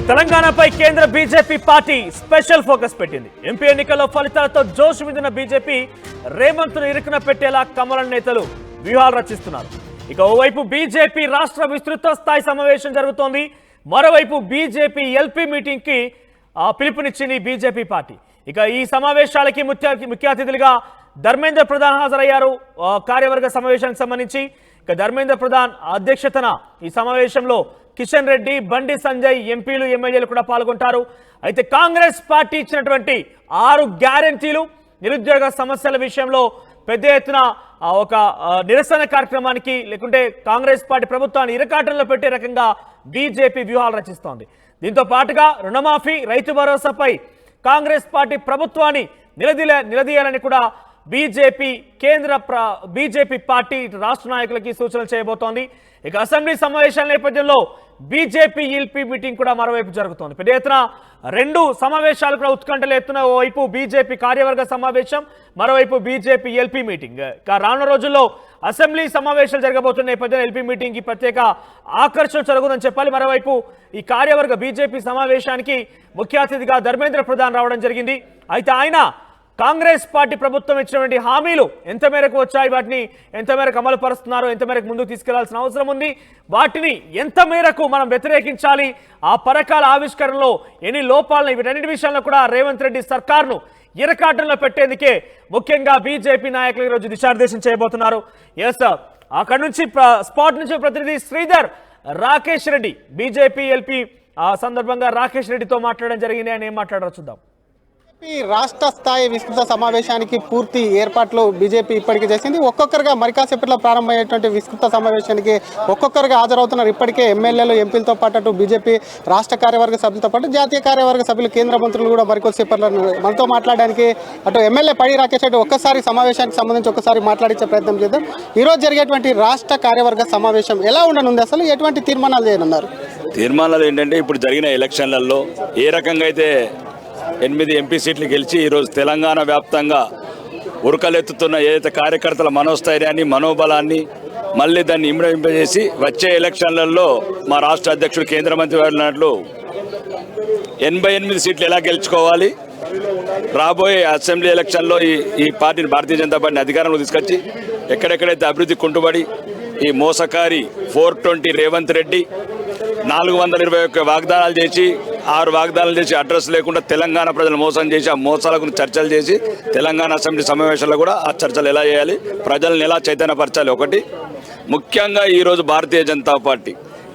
తెలంగాణపై కేంద్ర BJP party special focus పెట్టింది. ఎంపీ ఎన్నికల్లో ఫలితాలతో జోష్ మీదున్న బీజేపీ రేవంత్ను ఇరుకున పెట్టేలా కమలం నేతలు వ్యూహాలు రచిస్తున్నారు. ఇక ఓవైపు బీజేపీ రాష్ట్ర విస్తృత స్థాయి సమావేశం జరుగుతోంది. మరోవైపు బీజేపీ ఎల్పీ మీటింగ్ కి పిలుపునిచ్చింది బీజేపీ పార్టీ. ఇక ఈ సమావేశాలకి ముఖ్య అతిథులుగా ధర్మేంద్ర ప్రధాన్ హాజరయ్యారు. కార్యవర్గ సమావేశానికి సంబంధించి ఇక ధర్మేంద్ర ప్రధాన్ అధ్యక్షతన ఈ సమావేశంలో కిషన్ రెడ్డి, బండి సంజయ్, ఎంపీలు, ఎమ్మెల్యేలు కూడా పాల్గొంటారు. అయితే కాంగ్రెస్ పార్టీ ఇచ్చినటువంటి 6 గ్యారెంటీలు, నిరుద్యోగ సమస్యల విషయంలో పెద్ద ఎత్తున ఒక నిరసన కార్యక్రమానికి లేకుంటే కాంగ్రెస్ పార్టీ ప్రభుత్వాన్ని ఇరకాటంలో పెట్టే రకంగా బీజేపీ వ్యూహాలు రచిస్తోంది. దీంతో పాటుగా రుణమాఫీ, రైతు భరోసాపై కాంగ్రెస్ పార్టీ ప్రభుత్వాన్ని నిలదీయాలని కూడా బీజేపీ పార్టీ రాష్ట్ర నాయకులకి సూచనలు చేయబోతోంది. ఇక అసెంబ్లీ సమావేశాల నేపథ్యంలో బీజేపీ ఎల్పీ మీటింగ్ కూడా మరోవైపు జరుగుతోంది. పెద్ద ఎత్తున 2 సమావేశాలు కూడా ఉత్కంఠలు ఎత్తున ఓవైపు బీజేపీ కార్యవర్గ సమావేశం, మరోవైపు బీజేపీ ఎల్పీ మీటింగ్. ఇక రానున్న రోజుల్లో అసెంబ్లీ సమావేశాలు జరగబోతున్న నేపథ్యంలో ఎల్పీ మీటింగ్ కి ప్రత్యేక ఆకర్షణ జరుగుతుందని చెప్పాలి. మరోవైపు ఈ కార్యవర్గ బీజేపీ సమావేశానికి ముఖ్య అతిథిగా ధర్మేంద్ర ప్రధాన్ రావడం జరిగింది. అయితే ఆయన కాంగ్రెస్ పార్టీ ప్రభుత్వం ఇచ్చినటువంటి హామీలు ఎంత మేరకు వచ్చాయి, వాటిని ఎంత మేరకు అమలు పరుస్తున్నారు, ఎంత మేరకు ముందుకు తీసుకెళ్లాల్సిన అవసరం ఉంది, వాటిని ఎంత మేరకు మనం వ్యతిరేకించాలి, ఆ పథకాల ఆవిష్కరణలో ఎన్ని లోపాలను, వీటన్నిటి విషయాల్లో కూడా రేవంత్ రెడ్డి సర్కార్ను ఇరకాటంలో పెట్టేందుకే ముఖ్యంగా బీజేపీ నాయకులు ఈరోజు దిశానిర్దేశం చేయబోతున్నారు. ఎస్, అక్కడ నుంచి స్పాట్ నుంచి ప్రతినిధి శ్రీధర్, రాకేష్ రెడ్డి, బీజేపీ ఎల్పీ సందర్భంగా రాకేష్ రెడ్డితో మాట్లాడడం జరిగింది. ఆయన ఏం మాట్లాడారో చూద్దాం. రాష్ట్ర స్థాయి విస్తృత సమావేశానికి పూర్తి ఏర్పాట్లు బీజేపీ ఇప్పటికే చేసింది. ఒక్కొక్కరుగా మరికాసేపట్లో ప్రారంభమయ్యేటువంటి విస్తృత సమావేశానికి ఒక్కొక్కరుగా హాజరవుతున్నారు. ఇప్పటికే ఎమ్మెల్యేలు, ఎంపీలతో పాటు అటు బీజేపీ రాష్ట్ర కార్యవర్గ సభ్యులతో పాటు జాతీయ కార్యవర్గ సభ్యులు, కేంద్ర మంత్రులు కూడా మరికొద్దిసేపట్లో మనతో మాట్లాడడానికి అటు ఎమ్మెల్యే పడి రాకేష్ రెడ్డి ఒక్కసారి సమావేశానికి సంబంధించి ఒక్కసారి మాట్లాడించే ప్రయత్నం చేద్దాం. ఈరోజు జరిగేటువంటి రాష్ట్ర కార్యవర్గ సమావేశం ఎలా ఉండనుంది, అసలు ఎటువంటి తీర్మానాలు చేయనున్నారు? తీర్మానాలు ఏంటంటే, ఇప్పుడు జరిగిన ఎలక్షన్లలో ఏ రకంగా అయితే 8 ఎంపీ సీట్లు గెలిచి ఈరోజు తెలంగాణ వ్యాప్తంగా ఉరకలెత్తుతున్న ఏదైతే కార్యకర్తల మనోస్థైర్యాన్ని, మనోబలాన్ని మళ్ళీ దాన్ని ఇంప్లిమెంట్ వచ్చే ఎలక్షన్లలో మా రాష్ట్ర అధ్యక్షుడు, కేంద్ర మంత్రి వారు అన్నట్లు 88 సీట్లు ఎలా గెలుచుకోవాలి, రాబోయే అసెంబ్లీ ఎలక్షన్లో ఈ పార్టీని, భారతీయ జనతా పార్టీని అధికారంలో తీసుకొచ్చి ఎక్కడెక్కడైతే అభివృద్ధి కుంటుబడి ఈ మోసకారి 420 రేవంత్ రెడ్డి 421 వాగ్దానాలు చేసి 6 వాగ్దానాలు చేసి అడ్రస్ లేకుండా తెలంగాణ ప్రజలు మోసం చేసి ఆ మోసాలకు చర్చలు చేసి తెలంగాణ అసెంబ్లీ సమావేశాల్లో కూడా ఆ చర్చలు ఎలా చేయాలి, ప్రజలను ఎలా చైతన్యపరచాలి. ఒకటి ముఖ్యంగా ఈరోజు భారతీయ జనతా పార్టీ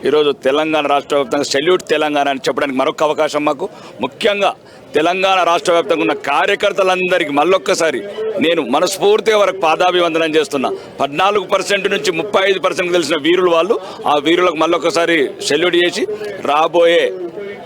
ఈరోజు తెలంగాణ రాష్ట్ర వ్యాప్తంగా సెల్యూట్ తెలంగాణ అని చెప్పడానికి మరొక అవకాశం మాకు. ముఖ్యంగా తెలంగాణ రాష్ట్ర వ్యాప్తంగా ఉన్న కార్యకర్తలందరికీ మళ్ళొక్కసారి నేను మనస్ఫూర్తిగా వరకు పాదాభివందనం చేస్తున్నా. 14% నుంచి 35% తెలిసిన వీరులు వాళ్ళు. ఆ వీరులకు మళ్ళొక్కసారి సెల్యూట్ చేసి రాబోయే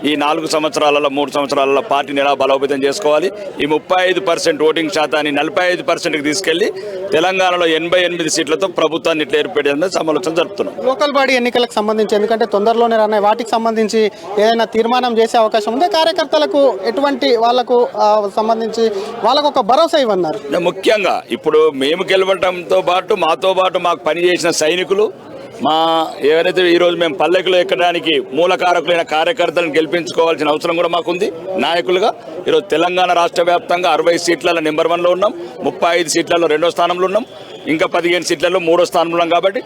ఈ 4 సంవత్సరాలలో 3 సంవత్సరాలలో పార్టీని ఎలా బలోపేతం చేసుకోవాలి, ఈ 35% ఓటింగ్ శాతాన్ని 45%కి తీసుకెళ్లి తెలంగాణలో 88 సీట్లతో ప్రభుత్వాన్ని ఇట్లా ఏర్పడేందుకు సమాలోచన జరుపుతున్నాం. లోకల్ బాడీ ఎన్నికలకు సంబంధించి, ఎందుకంటే తొందరలోనే రాన్నాయి, వాటికి సంబంధించి ఏదైనా తీర్మానం చేసే అవకాశం ఉంది? కార్యకర్తలకు ఎటువంటి వాళ్లకు సంబంధించి వాళ్ళకు ఒక భరోసా ఇవ్వన్నారు. ముఖ్యంగా ఇప్పుడు మేము గెలవడంతో పాటు మాతో పాటు మాకు పనిచేసిన సైనికులు, ఎవరైతే ఈరోజు మేము పల్లెకులు ఎక్కడానికి మూలకారకులైన కార్యకర్తలను గెలిపించుకోవాల్సిన అవసరం కూడా మాకుంది. నాయకులుగా ఈరోజు తెలంగాణ రాష్ట్ర వ్యాప్తంగా 60 సీట్లలో నెంబర్ 1లో ఉన్నాం, 35 సీట్లలో 2వ స్థానంలో ఉన్నాం, ఇంకా 15 సీట్లలో 3వ స్థానంలో ఉన్నాం. కాబట్టి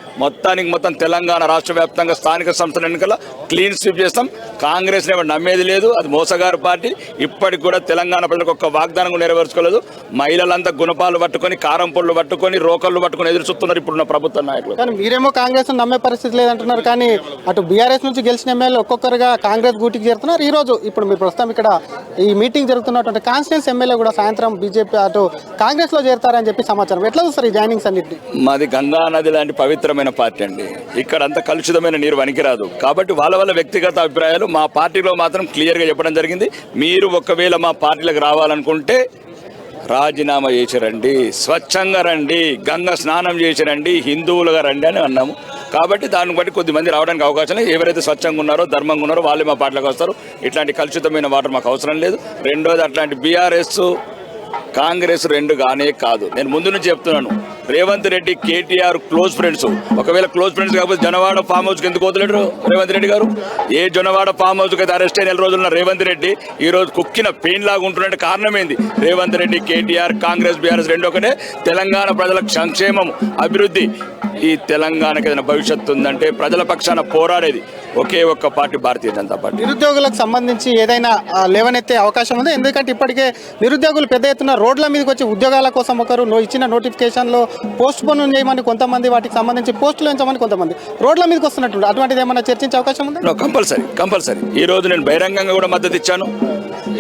మొత్తం తెలంగాణ రాష్ట్ర వ్యాప్తంగా స్థానిక సంస్థల ఎన్నికల క్లీన్ స్వీప్ చేస్తాం. కాంగ్రెస్ నమ్మేది లేదు, అది మోసగారు పార్టీ. ఇప్పటికి కూడా తెలంగాణ ప్రజలకు ఒక్క వాగ్దానం నెరవేర్చుకోలేదు. మహిళలంతా గుణపాలు పట్టుకొని, కారం పొళ్ళు పట్టుకొని, రోకళ్ళు పట్టుకొని ఎదురు చూస్తున్నారు ఇప్పుడున్న ప్రభుత్వ నాయకులు. కానీ మీరేమో కాంగ్రెస్ నమ్మే పరిస్థితి లేదంటున్నారు, కానీ అటు బీఆర్ఎస్ నుంచి గెలిచిన ఎమ్మెల్యే ఒక్కొక్కరుగా కాంగ్రెస్ గూటికి చేరుతున్నారు. ఈ రోజు ఇప్పుడు మీరు ప్రస్తుతం ఇక్కడ ఈ మీటింగ్ జరుగుతున్నటువంటి కాన్స్టిట్యూన్స్ ఎమ్మెల్యే కూడా సాయంత్రం బీజేపీ అటు కాంగ్రెస్ లో చేరుతారని చెప్పి సమాచారం. ఎట్లా చూస్తారు ఈ జాయినింగ్స్ అన్నింటినీ? మాది గంగా నది లాంటి పవిత్రమైన పార్టీ అండి. ఇక్కడ అంత కలుషితమైన నీరు వనికిరాదు. కాబట్టి వాళ్ళ వ్యక్తిగత అభిప్రాయాలు మా పార్టీలో మాత్రం క్లియర్గా చెప్పడం జరిగింది. మీరు ఒకవేళ మా పార్టీలకు రావాలనుకుంటే రాజీనామా చేసి రండి, స్వచ్ఛంగా రండి, గంగ స్నానం చేసి రండి, హిందువులుగా రండి అని అన్నాము. కాబట్టి దాన్ని బట్టి కొద్దిమంది రావడానికి అవకాశం లేదు. ఎవరైతే స్వచ్ఛంగా ఉన్నారో, ధర్మంగా ఉన్నారో వాళ్ళే మా పార్టీలకు వస్తారు. ఇట్లాంటి కలుషితమైన వాటర్ మాకు అవసరం లేదు. రెండోది, అట్లాంటి బీఆర్ఎస్ కాంగ్రెస్ 2 కానే కాదు. నేను ముందు నుంచి చెప్తున్నాను, రేవంత్ రెడ్డి కేటీఆర్ క్లోజ్ ఫ్రెండ్స్. ఒకవేళ క్లోజ్ ఫ్రెండ్స్ కాకపోతే జొన్నవాడ ఫామ్ హౌస్కి ఎందుకు వదిలేడు రేవంత్ రెడ్డి గారు? ఏ జొన్నవాడ ఫామ్ హౌస్కి అయితే అరెస్ట్ అయిన 4 రోజులున్న రేవంత్ రెడ్డి ఈ రోజు కుక్కిన పెయిన్ లాగా ఉంటున్నట్టు కారణం ఏంది? రేవంత్ రెడ్డి, కేటీఆర్, కాంగ్రెస్, బీఆర్ఎస్ రెండు ఒకటే. తెలంగాణ ప్రజల సంక్షేమం, అభివృద్ధి. ఈ తెలంగాణకి ఏదైనా భవిష్యత్తు ఉందంటే ప్రజల పక్షాన పోరాడేది ఒకే ఒక్క పార్టీ, భారతీయ జనతా పార్టీ. నిరుద్యోగులకు సంబంధించి ఏదైనా లేవనెత్తే అవకాశం ఉంది? ఎందుకంటే ఇప్పటికే నిరుద్యోగులు పెద్ద ఎత్తున రోడ్ల మీదకి వచ్చి ఉద్యోగాల కోసం ఒకరు ఇచ్చిన నోటిఫికేషన్లో పోస్ట్ పోన్ చేయమని కొంతమంది, వాటికి సంబంధించి పోస్టులు ఎంచమని కొంతమంది రోడ్ల మీదకి వస్తున్నట్టు, అటువంటిది ఏమైనా చర్చించే అవకాశం ఉంది? కంపల్సరీ. ఈ రోజు నేను బహిరంగంగా కూడా మద్దతు ఇచ్చాను.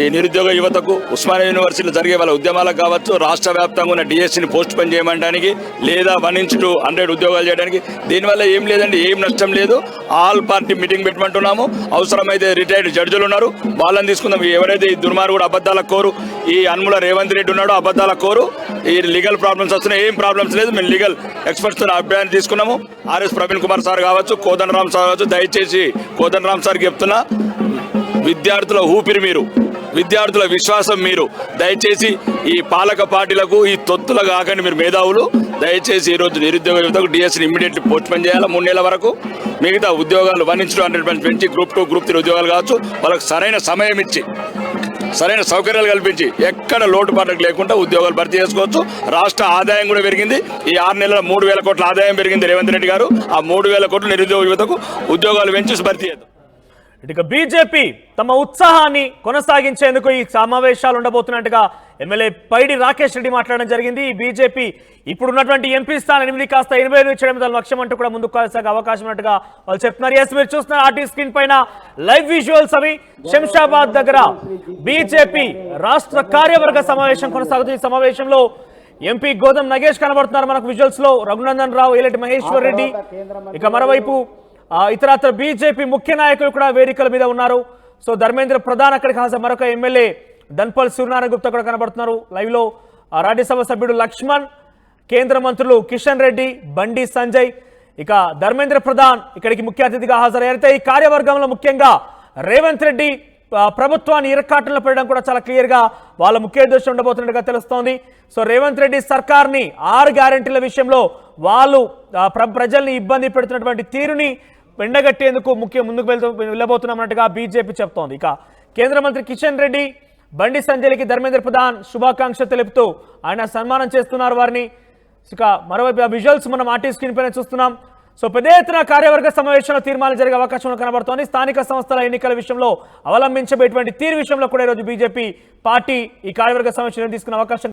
ఈ నిరుద్యోగ యువతకు ఉస్మానియా యూనివర్సిటీలో జరిగే వాళ్ళ ఉద్యమాలకు కావచ్చు, రాష్ట్ర వ్యాప్తంగా ఉన్న డిఎస్సిని పోస్ట్ పోన్ చేయడానికి, లేదా 1 నుంచి 100 ఉద్యోగాలు చేయడానికి. దీనివల్ల ఏం లేదండి, ఏం నష్టం లేదు. ఆల్ పార్టీ మీటింగ్ పెట్టమంటున్నాము. అవసరమైతే రిటైర్డ్ జడ్జిలు ఉన్నారు, వాళ్ళని తీసుకుందాం. ఎవరైతే ఈ దుర్మార్గుడు అబద్ధాల కోరు, ఈ అన్ముల రేవంత్ రెడ్డి ఉన్నాడో అబద్ధాల కోరు, ఈ లీగల్ ప్రాబ్లమ్స్ వస్తున్నాయి. ఏం ప్రాబ్లమ్స్ లేదు, మేము లీగల్ ఎక్స్పర్ట్స్తో అభిప్రాయాన్ని తీసుకున్నాము. ఆర్ఎస్ ప్రవీణ్ కుమార్ సార్ కావచ్చు, కోదండరామ్ సార్ కావచ్చు. దయచేసి కోదండరామ్ సార్కి చెప్తున్నా, విద్యార్థుల ఊపిరి మీరు, విద్యార్థుల విశ్వాసం మీరు. దయచేసి ఈ పాలక పార్టీలకు ఈ తొత్తులు కాకండి, మీరు మేధావులు. దయచేసి ఈరోజు నిరుద్యోగ యువతకు డిఎస్సిని ఇమ్మీడియట్లీ పోస్ట్ పోన్ చేయాలి 3 నెలల వరకు. మిగతా ఉద్యోగాలు 1 నుంచి 100% పెంచి గ్రూప్ 2, గ్రూప్ 3 ఉద్యోగాలు కావచ్చు, వాళ్ళకి సరైన సమయం ఇచ్చి, సరైన సౌకర్యాలు కల్పించి, ఎక్కడ లోటుపాట్లకు లేకుండా ఉద్యోగాలు భర్తీ చేసుకోవచ్చు. రాష్ట్ర ఆదాయం కూడా పెరిగింది. ఈ 6 నెలల 3,000 కోట్ల ఆదాయం పెరిగింది రేవంత్ రెడ్డి గారు. ఆ 3,000 కోట్లు నిరుద్యోగ యువతకు ఉద్యోగాలు పెంచి భర్తీ చేద్దాం. ఇక బీజేపీ తమ ఉత్సాహాన్ని కొనసాగించేందుకు ఈ సమావేశాలు ఉండబోతున్నట్టుగా ఎమ్మెల్యే పైడి రాకేష్ రెడ్డి మాట్లాడడం జరిగింది. బీజేపీ ఇప్పుడున్నటువంటి ఎంపీ స్థానం 8 కాస్త 80 చేయడం లక్ష్యం అంటూ కూడా ముందుకు కొనసాగే అవకాశం ఉన్నట్టుగా వాళ్ళు చెప్తున్నారు. ఎస్, మీరు చూస్తున్నారు ఆర్టీ స్క్రీన్ పైన లైవ్ విజువల్స్ అవి. శంషాబాద్ దగ్గర బీజేపీ రాష్ట్ర కార్యవర్గ సమావేశం కొనసాగుతుంది. ఈ సమావేశంలో ఎంపీ గోదం నగేష్ కనబడుతున్నారు మనకు విజువల్స్ లో, రఘునందన్ రావు, ఏలటి మహేశ్వర్ రెడ్డి, ఇక మరోవైపు ఇతరత్ర బీజేపీ ముఖ్య నాయకులు కూడా వేదికల మీద ఉన్నారు. సో ధర్మేంద్ర ప్రధాన్ అక్కడికి హాజరు, మరొక ఎమ్మెల్యే ధన్పల్ సూర్యనారాయణ గుప్తా కూడా కనబడుతున్నారు లైవ్ లో. రాజ్యసభ సభ్యుడు లక్ష్మణ్, కేంద్ర మంత్రులు కిషన్ రెడ్డి, బండి సంజయ్, ఇక ధర్మేంద్ర ప్రధాన్ ఇక్కడికి ముఖ్య అతిథిగా హాజరయ్యారైతే ఈ కార్యవర్గంలో ముఖ్యంగా రేవంత్ రెడ్డి ప్రభుత్వాన్ని ఇరకాటంలో పెట్టడం కూడా చాలా క్లియర్ గా వాళ్ళ ముఖ్య ఉద్దేశం ఉండబోతున్నట్టుగా తెలుస్తోంది. సో రేవంత్ రెడ్డి సర్కార్ని 6 గ్యారెంటీల విషయంలో వాళ్ళు ప్రజల్ని ఇబ్బంది పెడుతున్నటువంటి తీరుని ఎండగట్టేందుకు ముందుకు వెళ్ళబోతున్నామన్నట్టుగా బీజేపీ చెప్తోంది. ఇక కేంద్ర మంత్రి కిషన్ రెడ్డి, బండి సంజయ్కి ధర్మేంద్ర ప్రధాన్ శుభాకాంక్షలు తెలుపుతూ ఆయన సన్మానం చేస్తున్నారు వారిని. ఇక మరోవైపు విజువల్స్ మనం ఆర్టీ స్క్రీన్ పైన చూస్తున్నాం. సో పెద్ద ఎత్తున కార్యవర్గ సమావేశంలో తీర్మానాలు జరిగే అవకాశం కనబడుతోంది. స్థానిక సంస్థల ఎన్నికల విషయంలో అవలంబించబోయేటువంటి తీరు విషయంలో కూడా ఈరోజు బీజేపీ పార్టీ ఈ కార్యవర్గ సమావేశంలో తీసుకునే అవకాశం